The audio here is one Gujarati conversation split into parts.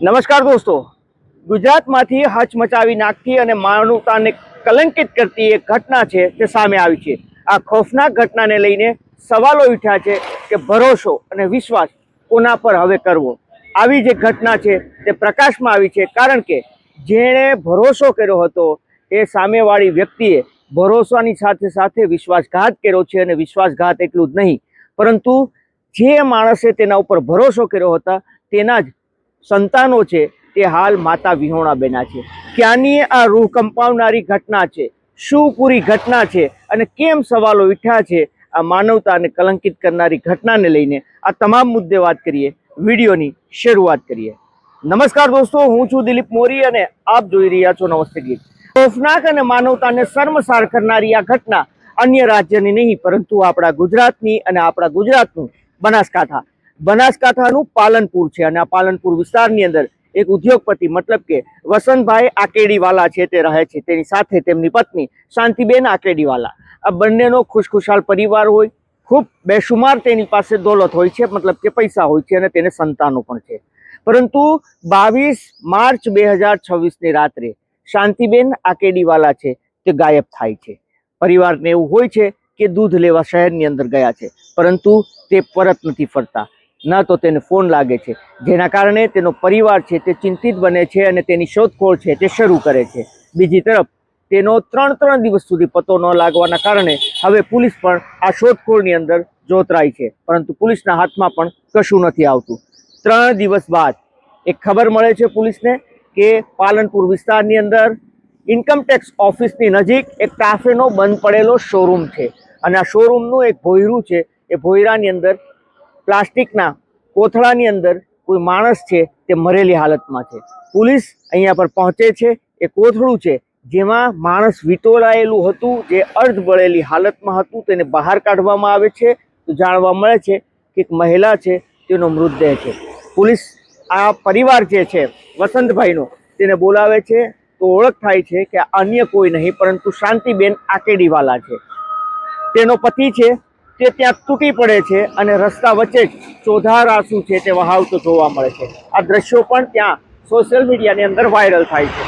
નમસ્કાર દોસ્તો, ગુજરાતમાંથી હચમચાવી નાખતી અને માનવતાને કલંકિત કરતી એક ઘટના છે તે સામે આવી છે। આ ખોફનાક ઘટનાને લઈને સવાલો ઉઠ્યા છે કે ભરોસો અને વિશ્વાસ કોના પર હવે કરવો। આવી જે ઘટના છે તે પ્રકાશમાં આવી છે કારણ કે જેણે ભરોસો કર્યો હતો એ સામેવાળી વ્યક્તિએ ભરોસાની સાથે સાથે વિશ્વાસઘાત કર્યો છે। અને વિશ્વાસઘાત એટલું જ નહીં પરંતુ જે માણસે તેના ઉપર ભરોસો કર્યો હતા તેના જ સંતાનો છે તે હાલ માતા વિહોણા બન્યા છે। ક્યાંની આ રૂહ કંપાવનારી ઘટના છે, શું પૂરી ઘટના છે અને કેમ સવાલો ઉઠ્યા છે આ માનવતાને કલંકિત કરનારી ઘટનાને લઈને આ તમામ મુદ્દે વાત કરીએ। વિડીયોની શરૂઆત કરીએ। નમસ્કાર દોસ્તો, હું છું દિલીપ મોરી અને આપ જોઈ રહ્યા છો નમસ્તે ગીત। ખોફનાક અને માનવતાને શર્મસાર કરનારી આ ઘટના અન્ય રાજ્યની નહીં પરંતુ આપણા ગુજરાતની અને આપણા ગુજરાતનું બનાસકાંઠાનું પાલનપુર છે। અને આ પાલનપુર વિસ્તારની અંદર એક ઉદ્યોગપતિ મતલબ કે વસંતભાઈ આકેડીવાલા છે તે રહે છે। તેની સાથે તેમની પત્ની શાંતિબેન આકેડીવાલા। આ બંનેનો ખુશખુશાલ પરિવાર હોય, ખૂબ બેશુમાર તેની પાસે દોલત હોય છે, મતલબ કે પૈસા હોય છે અને તેને સંતાનો પણ છે। પરંતુ 22 માર્ચ 2026ની રાત્રે શાંતિબેન આકેડીવાલા છે તે ગાયબ થાય છે। પરિવારને એવું હોય છે કે દૂધ લેવા શહેરની અંદર ગયા છે પરંતુ તે પરત નથી ફરતા, ન તો તેને ફોન લાગે છે, જેના કારણે તેનો પરિવાર છે તે ચિંતિત બને છે અને તેની શોધખોળ છે તે શરૂ કરે છે। બીજી તરફ તેનો 3 દિવસ સુધી પતો ન લાગવાના કારણે હવે પોલીસ પણ આ શોધખોળની અંદર જોતરાય છે, પરંતુ પોલીસના હાથમાં પણ કશું નથી આવતું। 3 દિવસ બાદ એક ખબર મળે છે પોલીસને કે પાલનપુર વિસ્તારની અંદર ઇન્કમટેક્સ ઓફિસની નજીક એક કાફેનો બંધ પડેલો શોરૂમ છે અને આ શોરૂમનું એક ભોયરું છે, એ ભોયરાની અંદર પ્લાસ્ટિકના કોથળાની અંદર કોઈ માણસ છે તે મરેલી હાલતમાં છે। પોલીસ અહીંયા પર પહોંચે છે। એ કોથળું છે જેમાં માણસ વીંટળાયેલું હતું, જે અર્ધ બળેલી હાલતમાં હતું, તેને બહાર કાઢવામાં આવે છે તો જાણવા મળે છે કે એક મહિલા છે તેનો મૃતદેહ છે। પોલીસ આ પરિવાર જે છે વસંતભાઈનો તેને બોલાવે છે તો ઓળખ થાય છે કે અન્ય કોઈ નહીં પરંતુ શાંતિબેન આકેડીવાલા છે। તેનો પતિ છે તે ત્યાં તૂટી પડે છે અને રસ્તા વચ્ચે જ ચોધાર આંસુ છે તે વહાવતો જોવા મળે છે। આ દ્રશ્યો પણ ત્યાં સોશિયલ મીડિયાની અંદર વાયરલ થાય છે।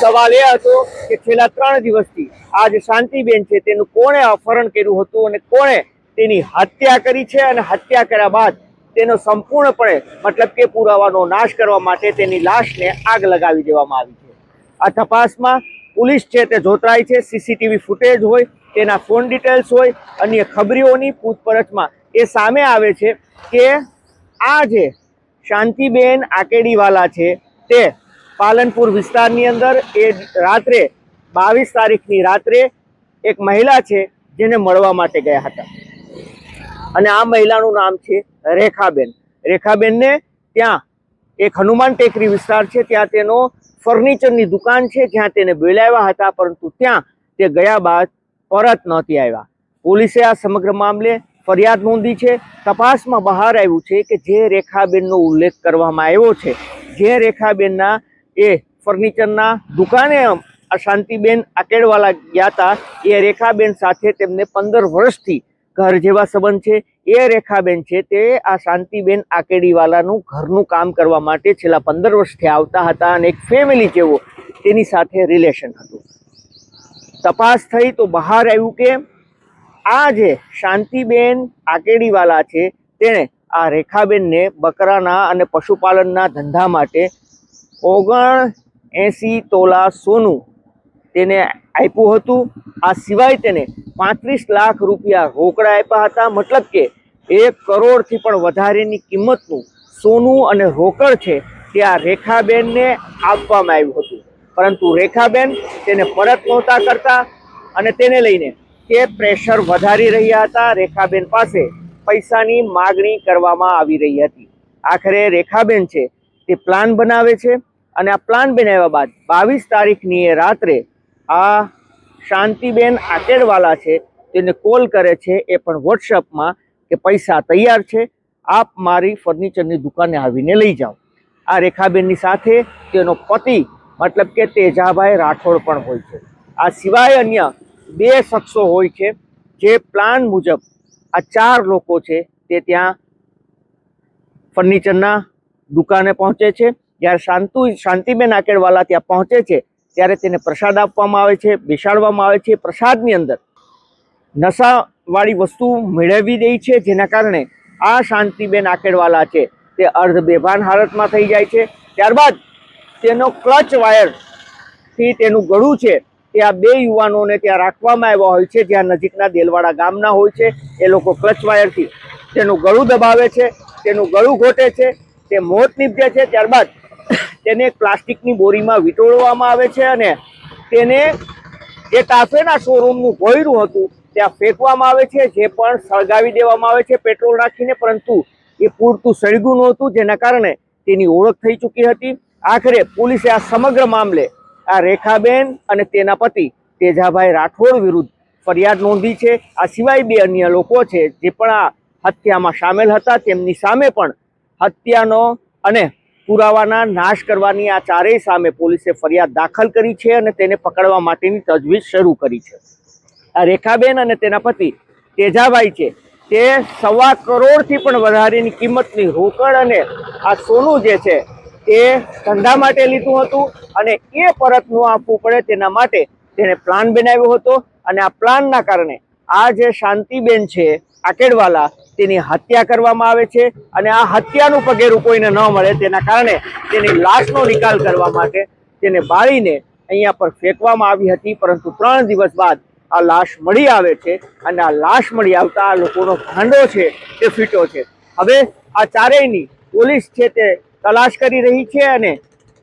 સવાલ એ હતો કે છેલ્લા 3 દિવસથી આ જે શાંતિબેન છે તેનું કોણે અપહરણ કર્યું હતું અને કોણે તેની હત્યા કરી છે અને હત્યા કર્યા બાદ તેનો સંપૂર્ણપણે મતલબ કે પુરાવાનો નાશ કરવા માટે તેની લાશને આગ લગાવી દેવામાં આવી છે। આ તપાસમાં પોલીસ છે તે જોતરાય છે। સીસીટીવી ફૂટેજ હોય, તેના ફોન ડિટેલ્સ હોય, અન્ય ખબરીઓની પૂછપરછમાં એ સામે આવે છે કે આ જે શાંતિબેન આકેડીવાલા છે તે પાલનપુર વિસ્તારની અંદર એ રાત્રે 22 તારીખની રાત્રે એક મહિલા છે જેને મળવા માટે ગયા હતા અને આ મહિલાનું નામ છે રેખાબેન। રેખાબેનને ત્યાં એક હનુમાન ટેકરી વિસ્તાર છે, ત્યાં તેનો ફર્નિચરની દુકાન છે જ્યાં તેને બોલાવ્યા હતા, પરંતુ ત્યાં તે ગયા બાદ પરત નહોતી આવ્યા। પોલીસે આ સમગ્ર મામલે ફરિયાદ નોંધી છે। તપાસમાં બહાર આવ્યું છે કે જે રેખાબેનનો ઉલ્લેખ કરવામાં આવ્યો છે, જે રેખાબેનના એ ફર્નિચરના દુકાને આ શાંતિબેન આકેડવાલા ગયા હતા, એ રેખાબેન સાથે તેમને 15 વર્ષથી ઘર જેવા સંબંધ છે। એ રેખાબેન છે તે આ શાંતિબેન આકેડીવાલાનું ઘરનું કામ કરવા માટે છેલ્લા 15 વર્ષથી આવતા હતા અને એક ફેમિલી જેવો તેની સાથે રિલેશન હતું। તપાસ થઈ તો બહાર આવ્યું કે આ જે શાંતિબેન આકેડીવાલા છે તેણે આ રેખાબેનને બકરાના અને પશુપાલનના ધંધા માટે 79 તોલા સોનું તેને આપ્યું હતું। આ સિવાય તેને 35 લાખ રૂપિયા રોકડા આપ્યા હતા, મતલબ કે 1 કરોડથી પણ વધારેની કિંમતનું સોનું અને રોકડ છે તે આ રેખાબેનને આપવામાં આવ્યું હતું, પરંતુ રેખાબેન તેને પરત નહોતા કરતા અને તેને લઈને તે પ્રેશર વધારી રહ્યા હતા। રેખાબેન પાસે પૈસાની માગણી કરવામાં આવી રહી હતી। આખરે રેખાબેન છે તે પ્લાન બનાવે છે અને આ પ્લાન બનાવ્યા બાદ 22 તારીખની એ રાત્રે આ શાંતિબેન આકેડવાલા છે તેને કોલ કરે છે, એ પણ વોટ્સઅપમાં, કે પૈસા તૈયાર છે, આપ મારી ફર્નિચરની દુકાને આવીને લઈ જાઓ। આ રેખાબેનની સાથે તેનો પતિ મતલબ કે તેજાભાઈ રાઠોડ પણ હોય છે। આ સિવાય અન્ય 2 શખ્સો હોય છે જે પ્લાન મુજબ આ 4 લોકો છે તે ત્યાં ફર્નિચરના દુકાને પહોંચે છે। જ્યારે શાંતિબેન આકેડવાલા ત્યાં પહોંચે છે ત્યારે તેને પ્રસાદ આપવામાં આવે છે, બેસાડવામાં આવે છે। પ્રસાદની અંદર નશાવાળી વસ્તુ મેળવી દે છે, જેના કારણે આ શાંતિબેન આકેડવાલા છે તે અર્ધ બેભાન હાલતમાં થઈ જાય છે। ત્યારબાદ તેનો ક્લચ વાયરથી તેનું ગળું છે તે આ બે યુવાનોને ત્યાં રાખવામાં આવ્યા હોય છે, જ્યાં નજીકના દેલવાડા ગામના હોય છે। એ લોકો ક્લચ વાયરથી તેનું ગળું દબાવે છે, તેનું ગળું ઘોટે છે, તે મોત નીપજે છે। ત્યારબાદ તેને પ્લાસ્ટિકની બોરીમાં વીંટોળવામાં આવે છે અને તેને જે કાફેના શોરૂમનું ભોંયરું હતું ત્યાં ફેંકવામાં આવે છે, જે પણ સળગાવી દેવામાં આવે છે પેટ્રોલ નાખીને, પરંતુ એ પૂરતું સળગ્યું નહોતું, જેના કારણે તેની ઓળખ થઈ ચૂકી હતી। આખરે પોલીસે આ સમગ્ર મામલે આ રેખાબેન અને તેના પતિ તેજાભાઈ રાઠોડ વિરુદ્ધ ફરિયાદ નોંધી છે। આ સિવાય બે અન્ય લોકો છે જે પણ આ હત્યામાં સામેલ હતા, તેમની સામે પણ હત્યાનો અને પુરાવાના નાશ કરવાની આ ચારેય સામે પોલીસે ફરિયાદ દાખલ કરી છે અને તેને પકડવા માટેની તજવીજ શરૂ કરી છે। આ રેખાબેન અને તેના પતિ તેજાભાઈ છે તે 1.25 કરોડથી પણ વધારેની કિંમતની રોકડ અને આ સોનું જે છે તે ધંધા માટે લીધું હતું અને એ પરત ન આપવું પડે તેના માટે તેણે પ્લાન બનાવ્યો હતો અને આ પ્લાનના કારણે આ જે શાંતિબેન છે આકેડવાલા તેની હત્યા કરવામાં આવે છે અને આ હત્યાનું પગેરું કોઈને ન મળે તેના કારણે તેની લાશનો નિકાલ કરવા માટે તેને બાળીને અહીંયા પર ફેંકવામાં આવી હતી। પરંતુ 3 દિવસ બાદ આ લાશ મળી આવે છે અને આ લાશ મળી આવતા આ લોકોનો ભાંડો છે તે ફીટ્યો છે। હવે આ ચારેયની પોલીસ છે તે તલાશ કરી રહી છે અને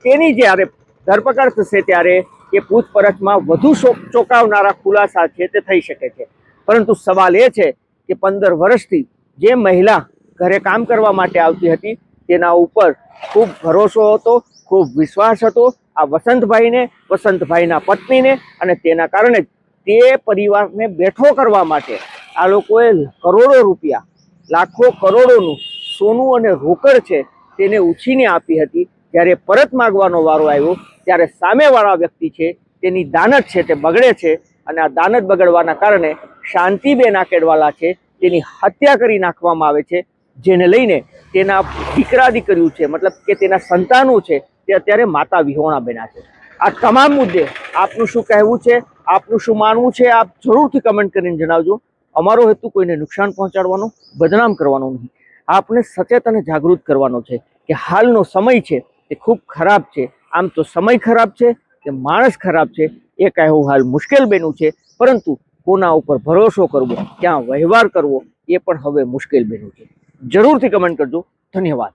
તેની જ્યારે ધરપકડ થશે ત્યારે એ પૂછપરછમાં વધુ ચોંકાવનારા ખુલાસા છે તે થઈ શકે છે। પરંતુ સવાલ એ છે કે 15 વર્ષથી જે મહિલા ઘરે કામ કરવા માટે આવતી હતી તેના ઉપર ખૂબ ભરોસો હતો, ખૂબ વિશ્વાસ હતો આ વસંતભાઈને, વસંતભાઈના પત્નીને, અને તેના કારણે તે પરિવારને બેઠો કરવા માટે આ લોકોએ કરોડો રૂપિયા, લાખો કરોડોનું સોનું અને રોકડ છે તેને ઉછીને આપી હતી। જ્યારે પરત માગવાનો વારો આવ્યો ત્યારે સામેવાળા વ્યક્તિ છે તેની દાનત છે તે બગડે છે અને આ દાનત બગડવાના કારણે શાંતિબેન આકેડવાલા છે તેની હત્યા કરી નાખવામાં આવે છે, જેને લઈને તેના દીકરા દીકરીઓ છે, મતલબ કે તેના સંતાનો છે તે અત્યારે માતા વિહોણા બન્યા છે। આ તમામ મુદ્દે આપનું શું કહેવું છે, આપનું શું માનવું છે, આપ જરૂરથી કમેન્ટ કરીને જણાવજો। અમારો હેતુ કોઈને નુકસાન પહોંચાડવાનો, બદનામ કરવાનો નહીં, આપને સચેત અને જાગૃત કરવાનો છે કે હાલનો સમય છે તે ખૂબ ખરાબ છે। આમ તો સમય ખરાબ છે કે માણસ ખરાબ છે એ કહેવું હાલ મુશ્કેલ બન્યું છે, પરંતુ કોના ઉપર ભરોસો કરવો, ક્યાં વહેવાર કરવો એ પણ હવે મુશ્કેલ બન્યું છે। જરૂરથી કમેન્ટ કરજો। ધન્યવાદ।